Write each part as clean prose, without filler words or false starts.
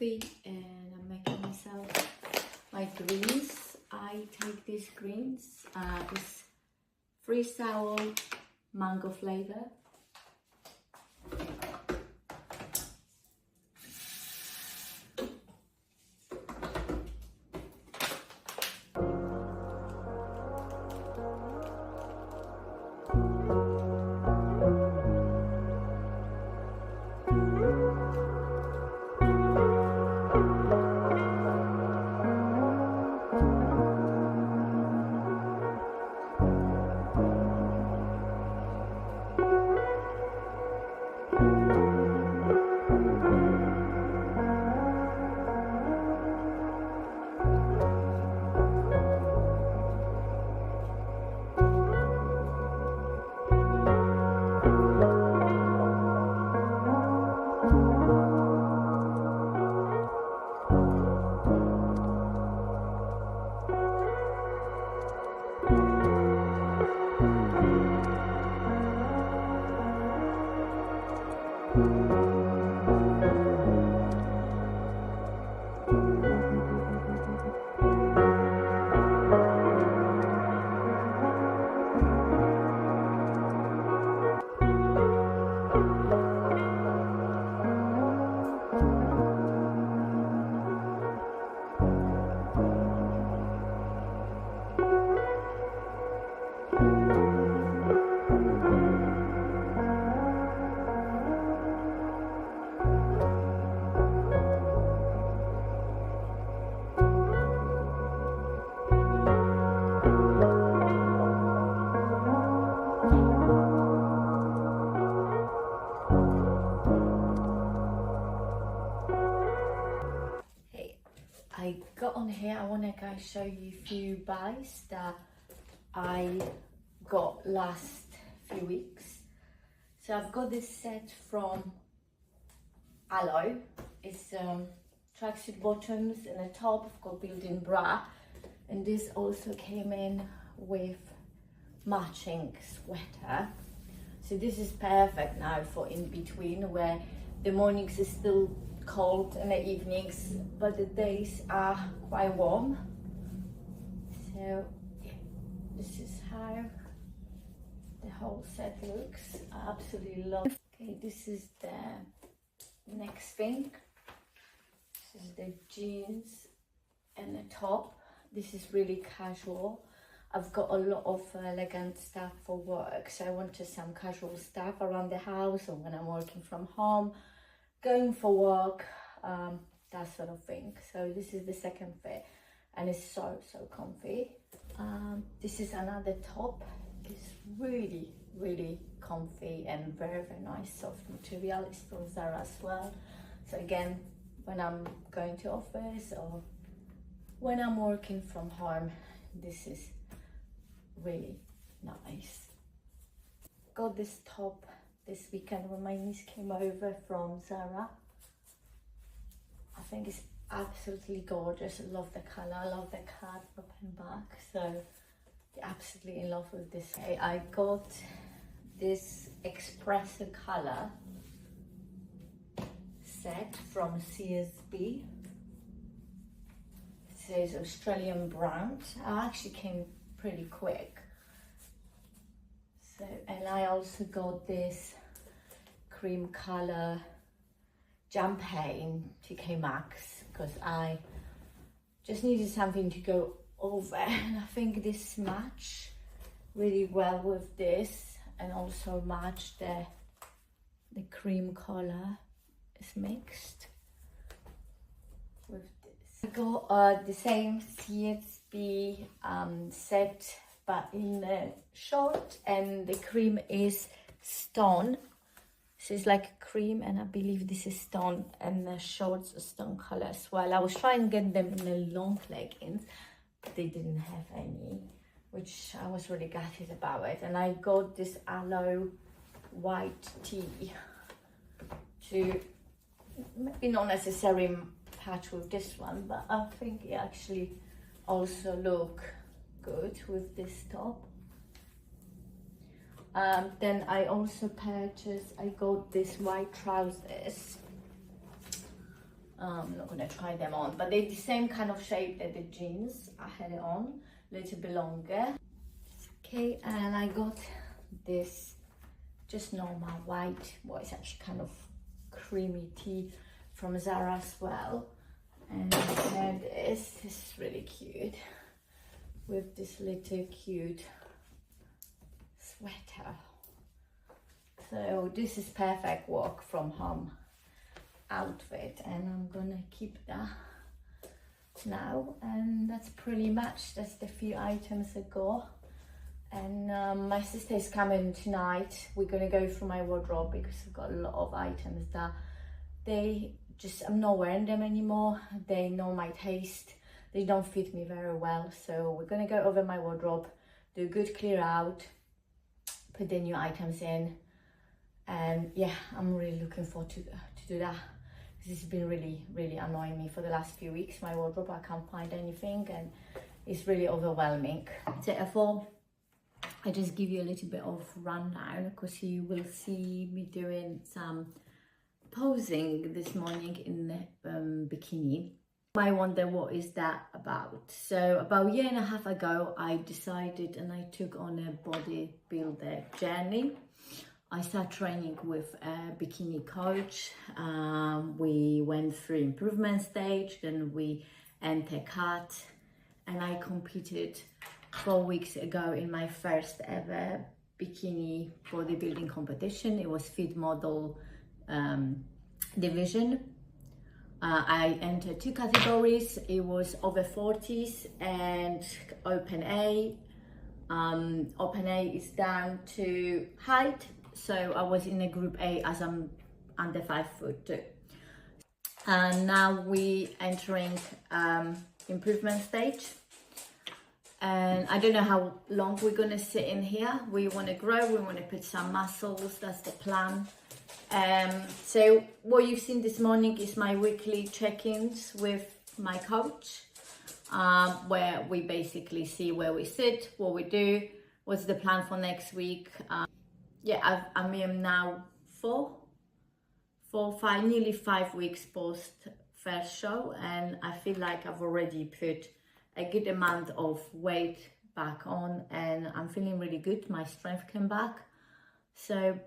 coffee and I'm making myself my greens. I take these greens, it's freeze sour mango flavor. I got on here, I want to guys show you a few buys that I got last few weeks. So I've got this set from Aloe. It's tracksuit bottoms and a top. I've got built-in bra, and this also came in with matching sweater. So this is perfect now for in between, where the mornings is still cold and the evenings, but the days are quite warm. So yeah, this is how the whole set looks. I absolutely love it. Okay, this is the next thing. This is the jeans and the top. This is really casual. I've got a lot of elegant stuff for work, so I wanted some casual stuff around the house or when I'm working from home, going for work, that sort of thing. So this is the second fit and it's so comfy. This is another top. It's really comfy and very nice soft material. It's from Zara as well. So again, when I'm going to office or when I'm working from home, this is really nice. Got this top this weekend when my niece came over from Zara. I think it's absolutely gorgeous. I love the color, I love the card up and back. So absolutely in love with this. I got this espresso color set from CSB. It says Australian brand. I actually came pretty quick. So, and I also got this cream color jumper in TK Maxx because I just needed something to go over, and I think this match really well with this, and also match the cream color is mixed with this. I got the same CSB set, but in the short, and the cream is stone. So it's like cream, and I believe this is stone, and the shorts are stone color as well. I was trying to get them in the long leggings, but they didn't have any, which I was really gutted about it. And I got this aloe white tee to maybe not necessarily patch with this one, but I think it actually also look good with this top. Then I also purchased, I got this white trousers I'm not gonna try them on, but they're the same kind of shape that the jeans I had it on, a little bit longer. Okay, and I got this just normal white, well, it's actually kind of creamy tee from Zara as well. And this is really cute with this little cute sweater. So this is perfect work from home outfit, and I'm gonna keep that now. And that's pretty much, that's the few items I got. And my sister is coming tonight. We're gonna go through my wardrobe because I've got a lot of items that I'm not wearing them anymore. They know my taste. They don't fit me very well. So we're gonna go over my wardrobe, do a good clear out, put the new items in. And yeah, I'm really looking forward to do that. This has been really annoying me for the last few weeks. My wardrobe, I can't find anything and it's really overwhelming. So I thought I just give you a little bit of rundown because you will see me doing some posing this morning in the bikini. I wonder what is that about. So about a year and a half ago, I decided and I took on a bodybuilder journey. I started training with a bikini coach. We went through improvement stage, then we entered cut, and I competed 4 weeks ago in my first ever bikini bodybuilding competition. It was fit model division. I entered 2 categories. It was over 40s and open A. Open A is down to height. So I was in a group A as I'm under 5'2". And now we entering improvement stage. And I don't know how long we're gonna sit in here. We wanna grow, we wanna put some muscles, that's the plan. So what you've seen this morning is my weekly check-ins with my coach, where we basically see where we sit, what we do, what's the plan for next week. Yeah, I am now nearly 5 weeks post first show, and I feel like I've already put a good amount of weight back on, and I'm feeling really good. My strength came back. So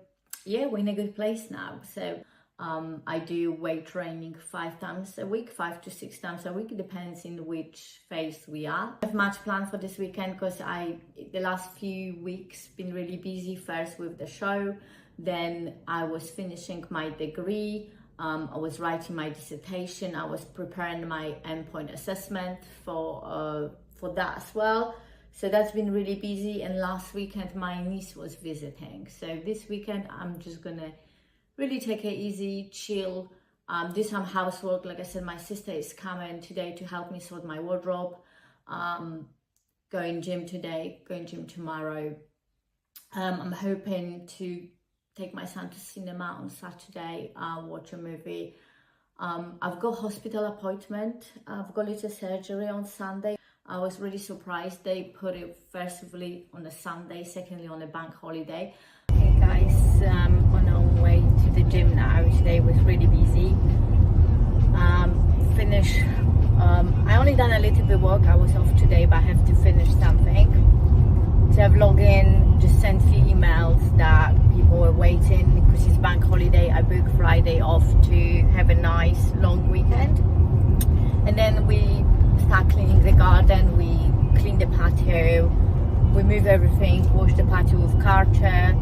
yeah, we're in a good place now. So I do weight training 5 times a week, 5 to 6 times a week. It depends in which phase we are. I have much planned for this weekend because the last few weeks been really busy. First with the show, then I was finishing my degree. I was writing my dissertation. I was preparing my endpoint assessment for that as well. So that's been really busy. And last weekend my niece was visiting. So this weekend I'm just gonna really take it easy, chill, do some housework. Like I said, my sister is coming today to help me sort my wardrobe. Going gym today, going gym tomorrow. I'm hoping to take my son to cinema on Saturday, watch a movie. I've got hospital appointment. I've got little surgery on Sunday. I was really surprised they put it firstly on a Sunday, secondly on a bank holiday. Hey guys, on our way to the gym now. Today was really busy. I only done a little bit of work. I was off today, but I have to finish something. So I've logged in, just sent a few emails that people were waiting because it's bank holiday. I booked Friday off to have a nice long weekend. And then we start cleaning the garden, we clean the patio, we move everything, wash the patio with Karcher,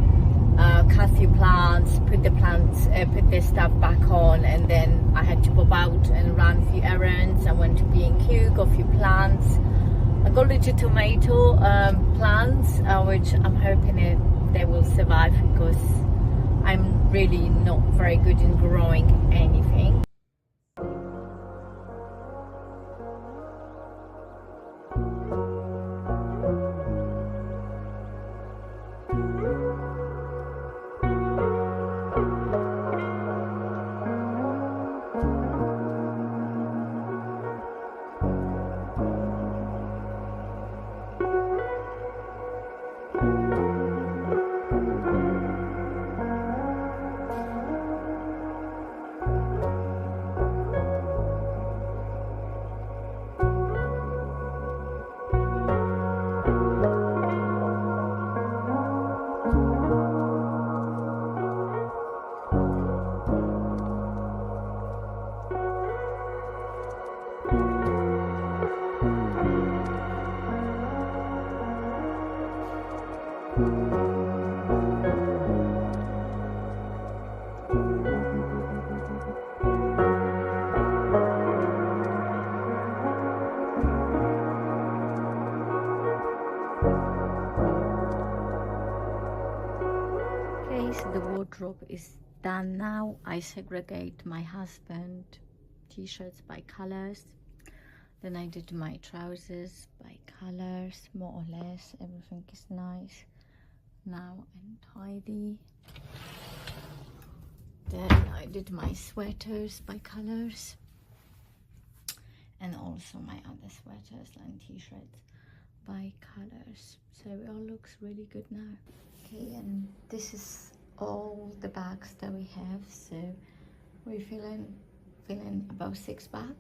cut a few plants, put the stuff back on, and then I had to pop out and run a few errands. I went to B&Q, got a few plants. I got little tomato plants, which I'm hoping they will survive because I'm really not very good in growing anything. Okay, so the wardrobe is done now. I segregate my husband t-shirts by colors. Then I did my trousers by colors, more or less. Everything is nice now and tidy. Then I did my sweaters by colors, and also my other sweaters and t-shirts by colors. So it all looks really good now. Okay, and this is all the bags that we have. So we're filling about 6 bags.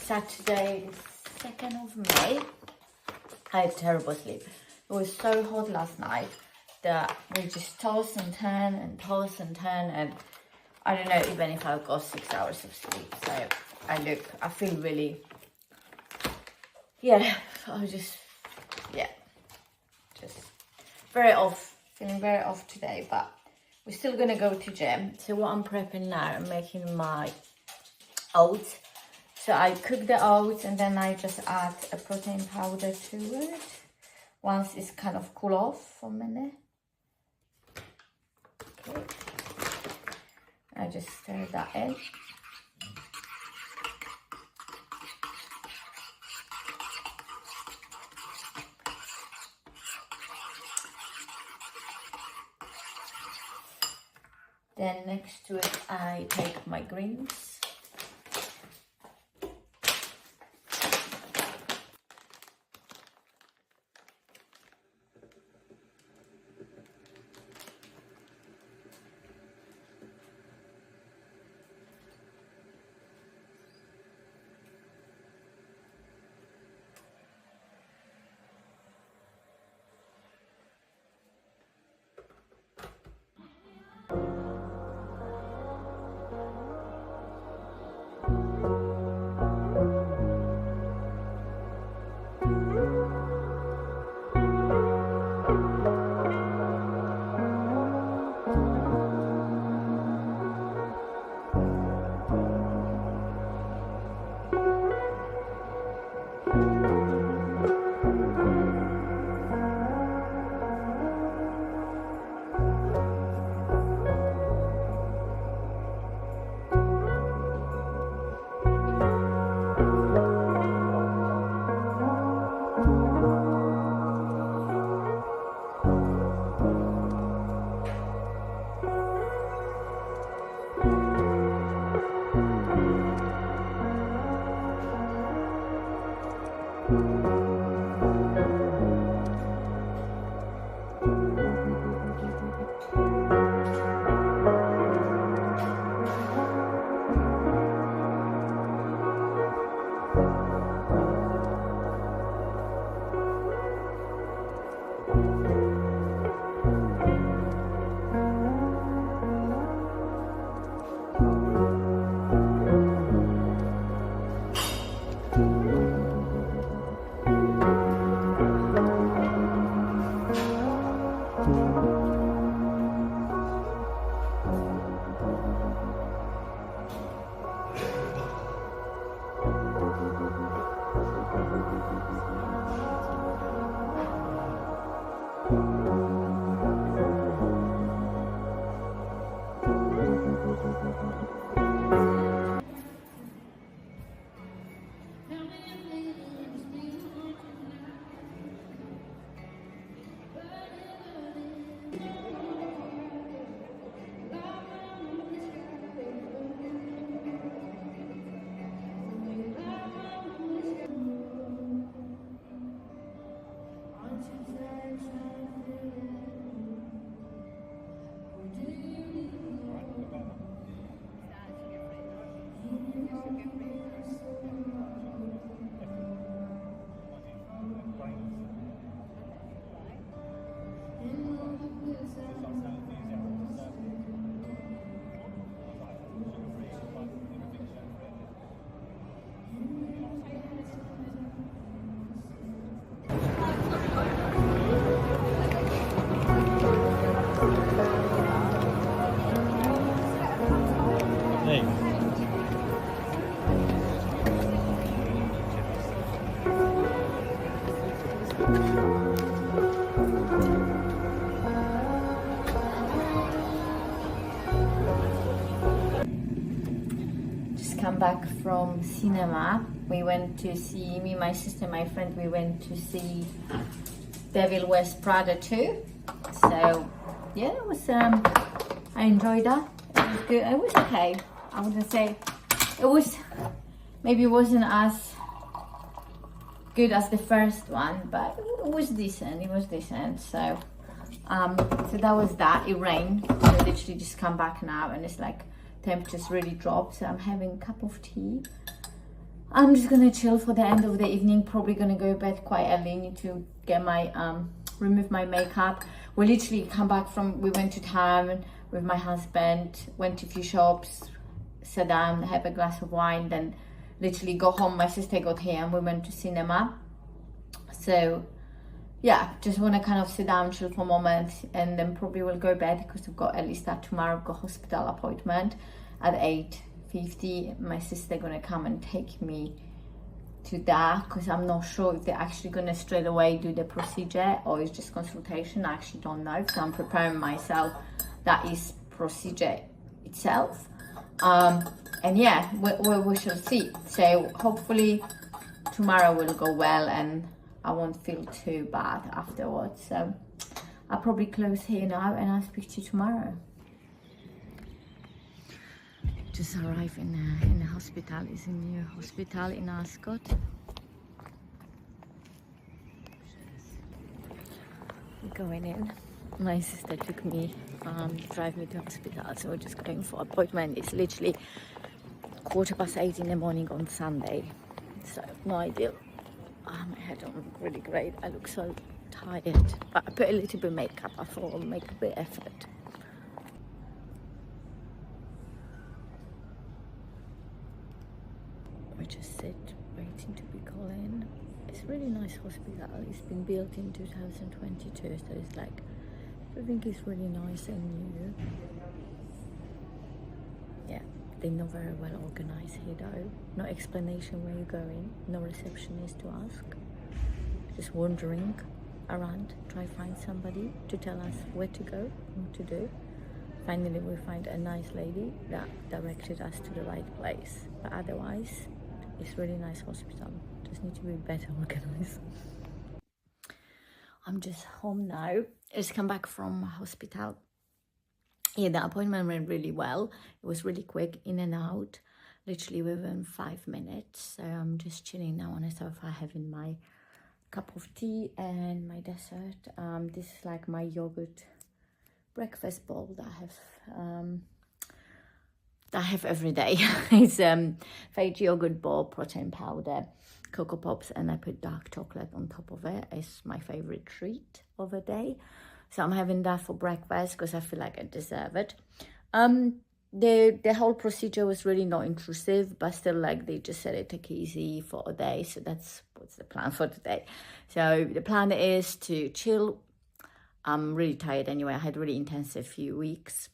Saturday, the 2nd of May. I had terrible sleep. It was so hot last night that we just toss and turn and toss and turn, and I don't know even if I got 6 hours of sleep. So I feel really, just very off, feeling very off today, but we're still gonna go to gym. So what I'm prepping now, I'm making my oats. So I cook the oats and then I just add a protein powder to it once it's kind of cool off for a minute. Okay. I just stir that in. Then next to it, I take my greens. Just come back from cinema. We went to see, me, my sister, my friend, we went to see Devil Wears Prada 2. So yeah, it was I enjoyed that. It was good. It was okay. I wouldn't say it was, maybe it wasn't as good as the first one, but it was decent. It was decent. So so that was that. It rained. So I literally just come back now and it's like temperatures really dropped. So I'm having a cup of tea. I'm just gonna chill for the end of the evening. Probably gonna go to bed quite early. Need to get my remove my makeup. We literally come back from, we went to town with my husband, went to a few shops, sat down, have a glass of wine, then literally go home. My sister got here and we went to cinema. So yeah, just want to kind of sit down, chill for a moment, and then probably will go to bed because I've got early start tomorrow. I've got hospital appointment at 8:50. My sister gonna come and take me to that because I'm not sure if they're actually gonna straight away do the procedure or it's just consultation. I actually don't know, so I'm preparing myself. That is procedure itself. And yeah, we shall see. So hopefully tomorrow will go well and I won't feel too bad afterwards. So I'll probably close here now and I'll speak to you tomorrow. Just arrived in the hospital. It's a new hospital in Ascot. We're going in. My sister took me, drive me to hospital, so we're just going for appointment. It's literally 8:15 in the morning on Sunday, so no ideal. My hair don't look really great. I look so tired, but I put a little bit of makeup. I thought I'll make a bit of effort. We just sit waiting to be called in. It's a really nice hospital. It's been built in 2022, so it's like, I think it's really nice and new. Yeah, they're not very well organized here though. No explanation where you're going, no receptionist to ask. Just wandering around, try to find somebody to tell us where to go, what to do. Finally we find a nice lady that directed us to the right place. But otherwise, it's really nice hospital. Just need to be better organized. I'm just home now. I just come back from hospital. Yeah, the appointment went really well. It was really quick, in and out, literally within 5 minutes. So I'm just chilling now on the sofa, having my cup of tea and my dessert. This is like my yogurt breakfast bowl that I have every day. It's veg yogurt bowl, protein powder, Cocoa Pops, and I put dark chocolate on top of it. It's my favorite treat of the day. So I'm having that for breakfast because I feel like I deserve it. The whole procedure was really not intrusive, but still, like, they just said it take easy for a day. So that's what's the plan for today. So the plan is to chill. I'm really tired anyway. I had a really intensive few weeks.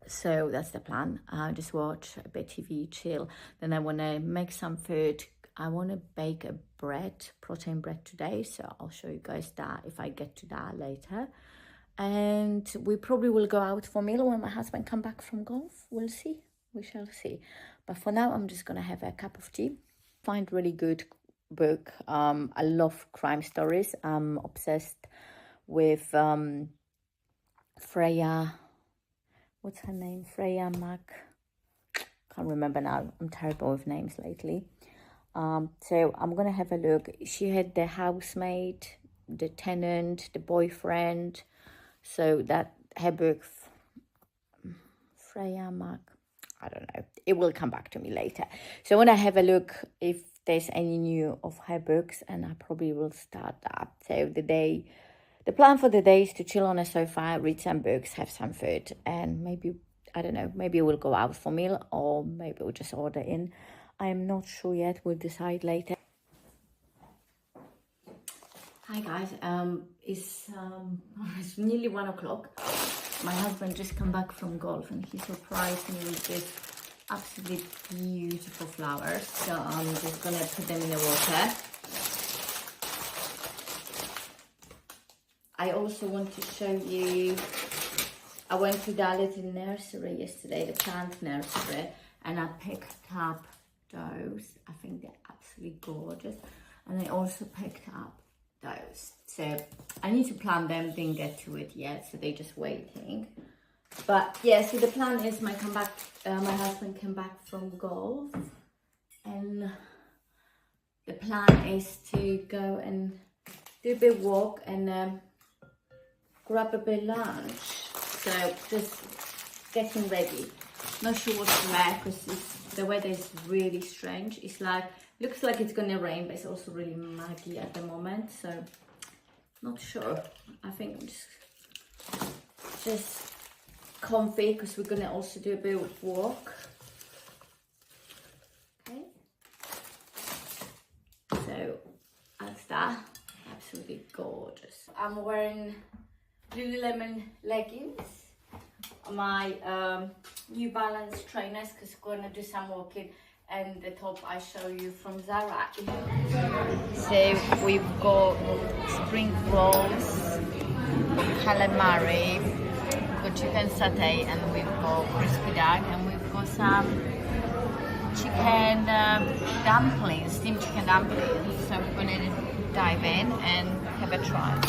So that's the plan. Just watch a bit TV, chill. Then I want to make some food. I want to bake a bread, protein bread today. So I'll show you guys that if I get to that later. And we probably will go out for a meal when my husband come back from golf. We'll see. We shall see. But for now, I'm just going to have a cup of tea. Find really good book. I love crime stories. I'm obsessed with Freya. What's her name? Freya Mac. Can't remember now. I'm terrible with names lately. So I'm gonna have a look. She had The Housemaid, the tenant, the boyfriend. So that her book, Freya Mark, I don't know. It will come back to me later. So when I have a look if there's any new of her books, and I probably will start that. So the plan for the day is to chill on a sofa, read some books, have some food, and maybe, I don't know, maybe we'll go out for a meal, or maybe we'll just order in. I'm not sure yet. We'll decide later. Hi guys, it's nearly 1 o'clock. My husband just come back from golf and he surprised me with this absolutely beautiful flowers. So I'm just gonna put them in the water. I also want to show you, I went to that little nursery yesterday, the plant nursery, and I picked up those. I think they're absolutely gorgeous. And I also picked up those. So I need to plant them, didn't get to it yet, so they're just waiting. But yeah, so the plan is my husband came back from golf, and the plan is to go and do a bit walk and grab a bit lunch. So just getting ready. Not sure what to wear because the weather is really strange. It's like, looks like it's gonna rain, but it's also really muggy at the moment, so not sure. I think I'm just comfy because we're gonna also do a bit of walk. Okay, so that's that. Absolutely gorgeous. I'm wearing Lululemon leggings, my New Balance trainers because we're gonna do some walking, and the top I show you from Zara. So we've got spring rolls, calamari, we've got chicken satay, and we've got crispy duck, and we've got some chicken dumplings, steamed chicken dumplings. So we're gonna dive in and have a try.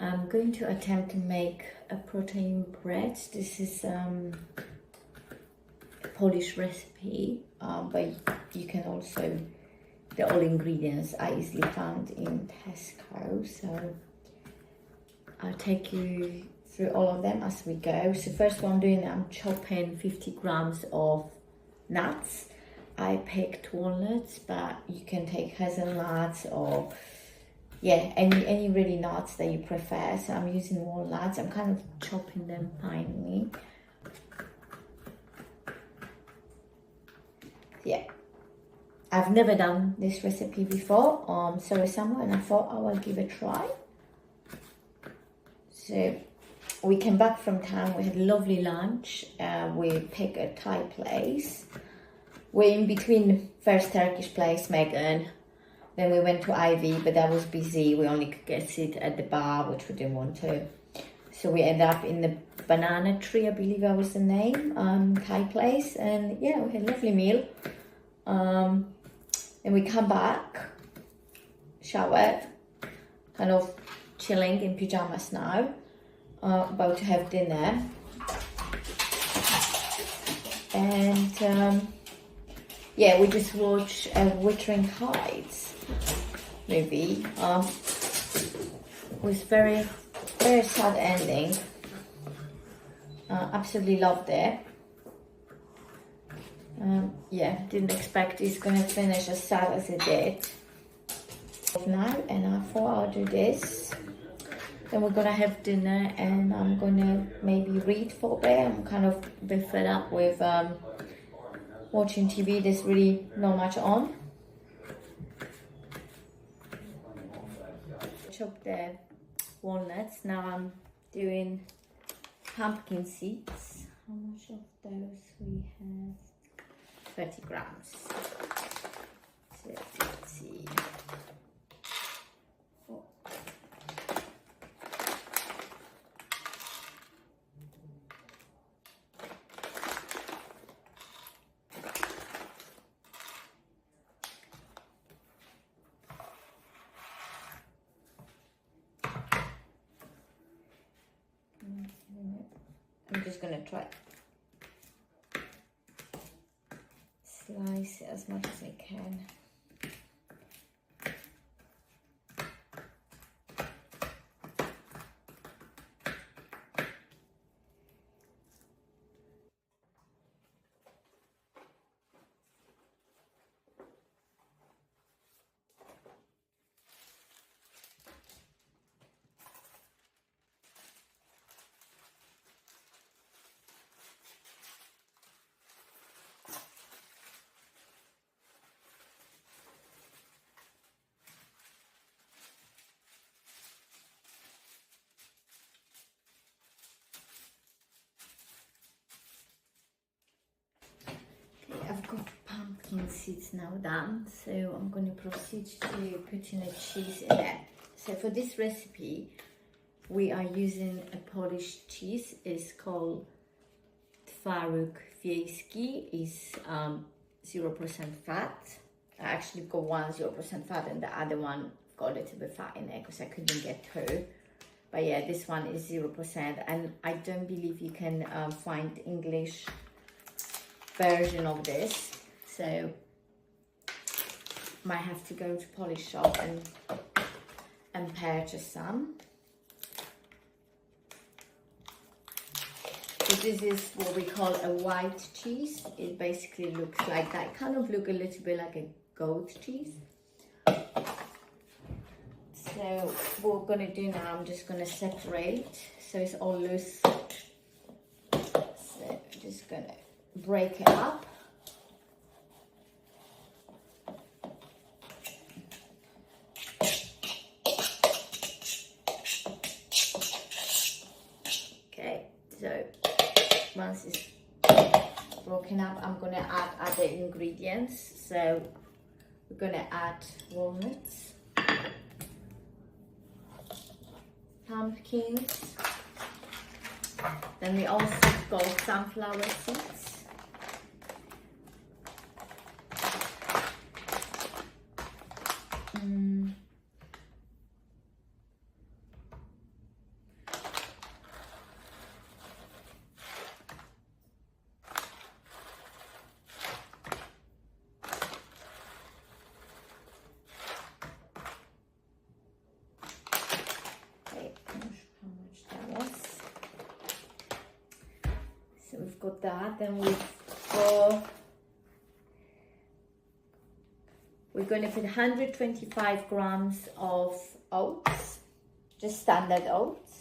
I'm going to attempt to make a protein bread. This is a Polish recipe, but you can also, all ingredients are easily found in Tesco. So I'll take you through all of them as we go. So first what I'm doing, I'm chopping 50 grams of nuts. I picked walnuts, but you can take hazelnuts or yeah, any really nuts that you prefer. So I'm using walnuts. I'm kind of chopping them finely. Yeah, I've never done this recipe before on Sorry Summer, and I thought I will give it a try. So we came back from town, we had a lovely lunch. We picked a Thai place. We're in between first Turkish place, Megan. Then we went to Ivy, but that was busy. We only could get a seat at the bar, which we didn't want to. So we ended up in the Banana Tree, I believe that was the name, Thai place. And yeah, we had a lovely meal. Then we come back, showered, kind of chilling in pajamas now, about to have dinner. And yeah, we just watched Wuthering Heights movie. It was very sad ending. Absolutely loved it. Yeah, didn't expect it's gonna finish as sad as it did. Now, and I thought I'll do this. Then we're gonna have dinner, and I'm gonna maybe read for a bit. I'm kind of a bit fed up with watching TV. There's really not much on. Chop the walnuts. Now I'm doing pumpkin seeds. How much of those we have? 30 grams. So let's see. Oh. I'm just gonna try slice it as much as I can. I've got pumpkin seeds now done, so I'm going to proceed to putting the cheese in there. So for this recipe, we are using a Polish cheese. It's called Twaróg Wiejski. It's 0% fat. I actually got one 0% fat and the other one got a little bit fat in it because I couldn't get two. But yeah, this one is 0%, and I don't believe you can find English version of this, so might have to go to Polish shop and purchase some. So this is what we call a white cheese. It basically looks like that. It kind of look a little bit like a goat cheese. So what we're gonna do now, I'm just gonna separate so it's all loose. So I'm just gonna break it up. Okay, so once it's broken up, I'm gonna add other ingredients. So we're gonna add walnuts, pumpkins, then we also got sunflower seeds. So we've got that, then we're going to put 125 grams of oats, just standard oats.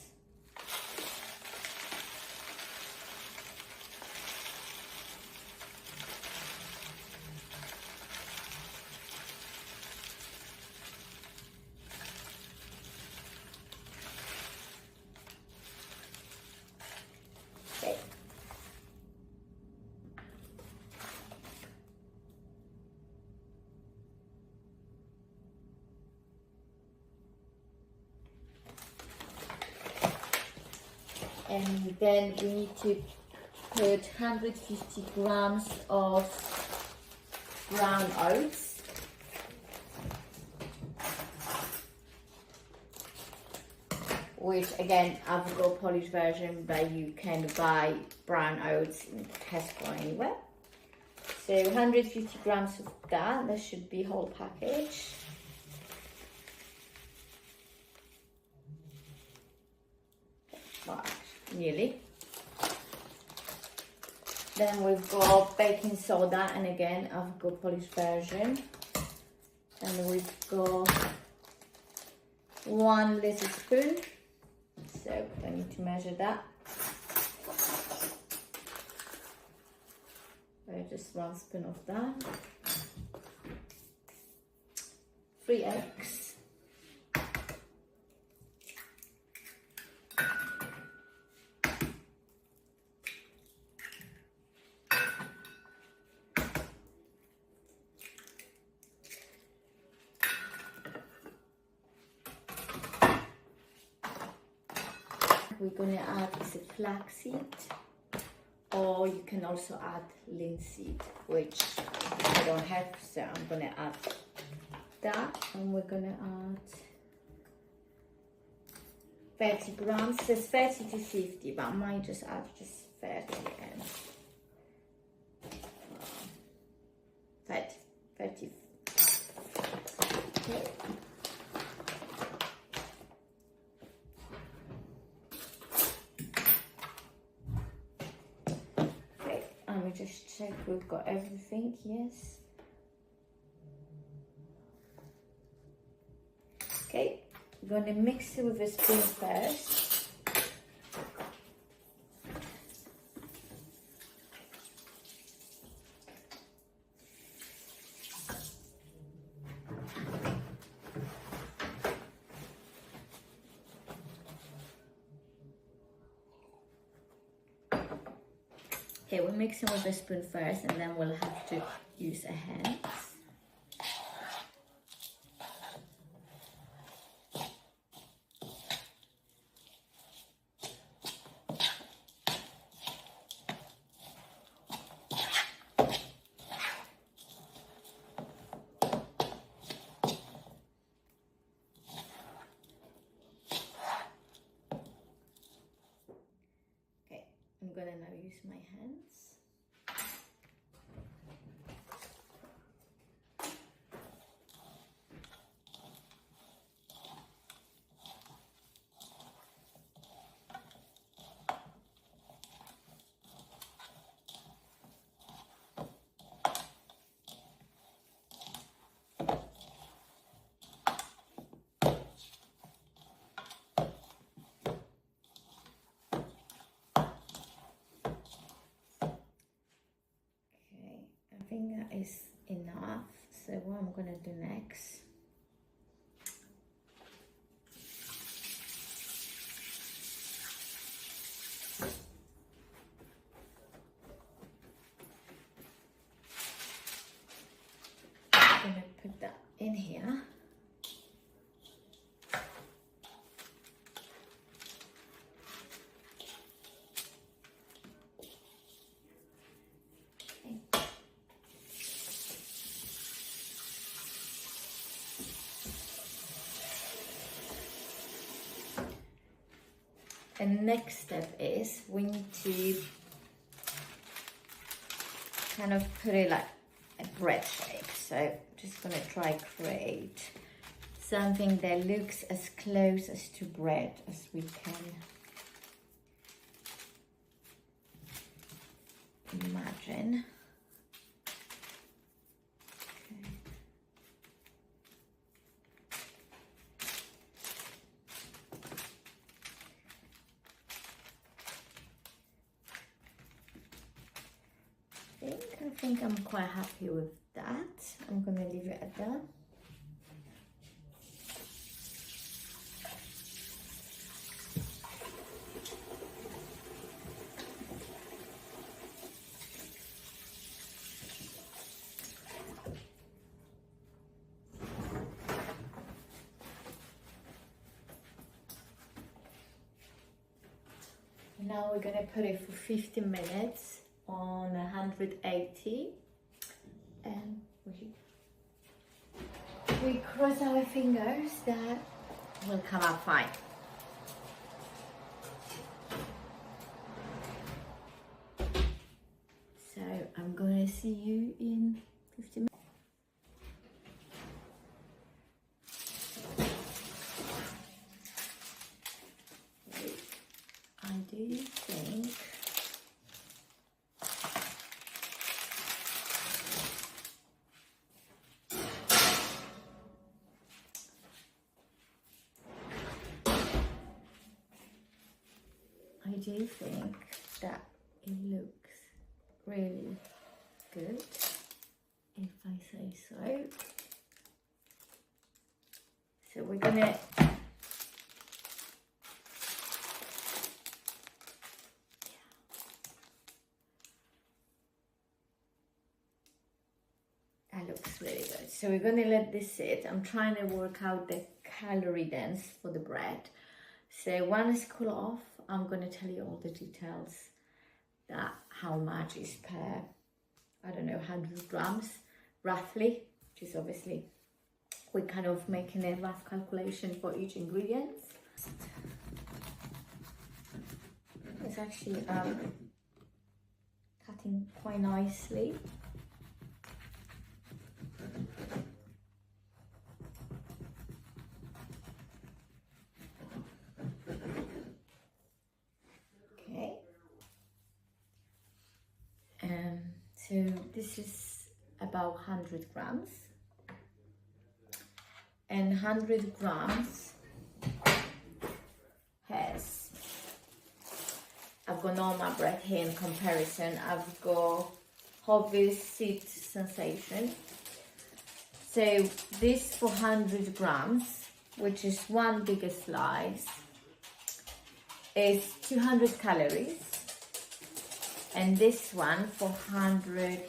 Okay. And then we need to put 150 grams of brown oats. Which again, I've got Polish version, but you can buy brown oats in Tesco anywhere. So 150 grams of that should be whole package. Well, nearly. Then we've got baking soda, and again I've got Polish version, and we've got 1 little spoon, so I need to measure that. Just 1 spoon of that. 3 eggs. we're gonna add is a flaxseed, or you can also add linseed, which I don't have, so I'm gonna add that, and we're gonna add 30 grams. It says 30 to 50, but I might just add just 30 and 30. Okay. Okay, let me just check we've got everything. Yes. Okay, I'm going to mix it with a spoon first. Okay, we're mixing with a spoon first, and then we'll have to use a hand. I'm gonna now use my hands. I think that is enough. So what I'm gonna do next, I'm gonna put that in here. And next step is we need to kind of put it like a bread shape. So I'm just gonna try create something that looks as close as to bread as we can imagine. I think I'm quite happy with that. I'm gonna leave it at that. Now we're gonna put it for 15 minutes on 180, and we cross our fingers that will come out fine. So I'm gonna see you in 15 minutes. I do think that it looks really good, if I say so. So we're gonna that looks really good. So we're gonna let this sit. I'm trying to work out the calorie dense for the bread. So once it's cool off, I'm gonna tell you all the details, that how much is per, I don't know, 100 grams roughly, which is obviously, we're kind of making a rough calculation for each ingredient. It's actually cutting quite nicely. Okay. So this is about 100 grams. And 100 grams has, I've got normal bread here in comparison. I've got Harvest Seed Sensation. So this 400 grams, which is one bigger slice, is 200 calories. And this one, 400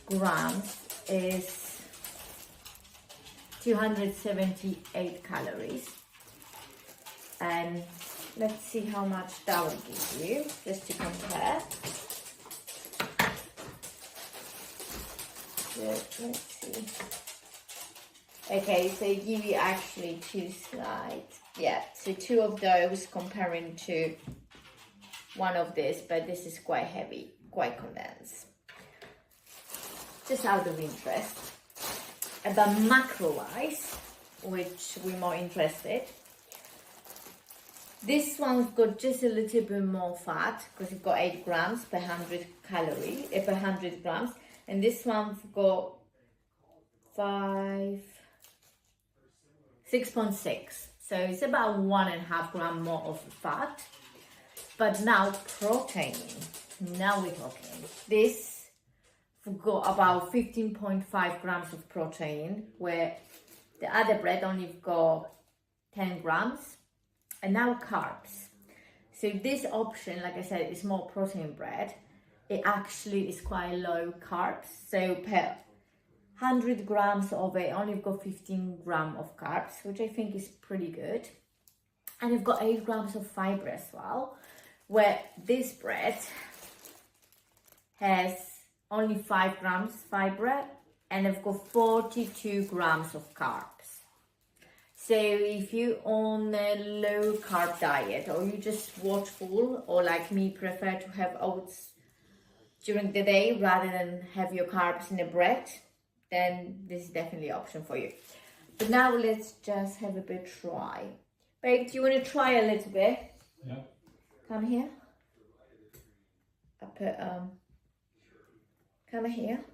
grams, is 278 calories. And let's see how much that will give you, just to compare. So let's see. Okay, so it give you actually 2 slides. Yeah, so 2 of those comparing to 1 of this, but this is quite heavy, quite condensed. Just out of interest. About macro-wise, which we're more interested, this one's got just a little bit more fat because it's got 8 grams per 100 calories, per 100 grams, and this one's got 6.6. So it's about 1.5 grams more of fat. But now protein. Now we're talking. This got about 15.5 grams of protein, where the other bread only got 10 grams. And now carbs. So this option, like I said, is more protein bread. It actually is quite low carbs. So per 100 grams of it, only got 15 grams of carbs, which I think is pretty good. And you've got 8 grams of fiber as well, where this bread has only 5 grams fiber and I've got 42 grams of carbs. So if you're on a low carb diet, or you just watchful, or like me, prefer to have oats during the day rather than have your carbs in a bread, then this is definitely an option for you. But now let's just have a bit try. Babe, do you want to try a little bit? Yeah. Come here. I put come here.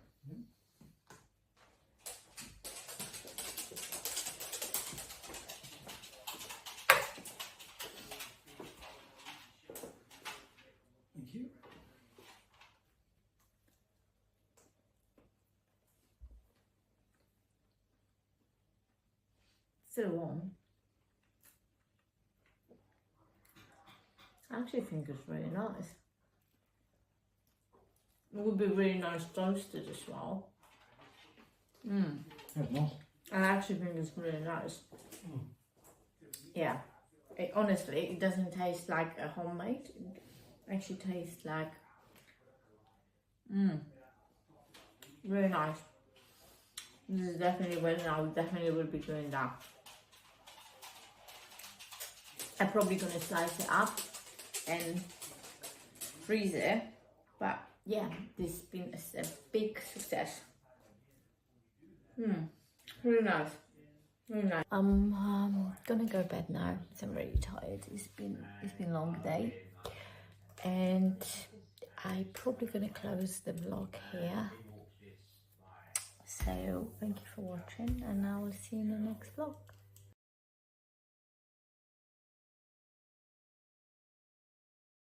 Thank you. Still warm. I actually think it's really nice. It would be really nice toasted as well. That's nice. I actually think it's really nice. Yeah. Honestly, it doesn't taste like a homemade. It actually tastes like really nice. This is definitely well, I definitely will be doing that. I'm probably gonna slice it up and freeze it, but yeah, this has been a big success. Really nice. Really nice. I'm gonna go to bed now. I'm really tired. It's been a long day, and I'm probably gonna close the vlog here. So thank you for watching, and I will see you in the next vlog.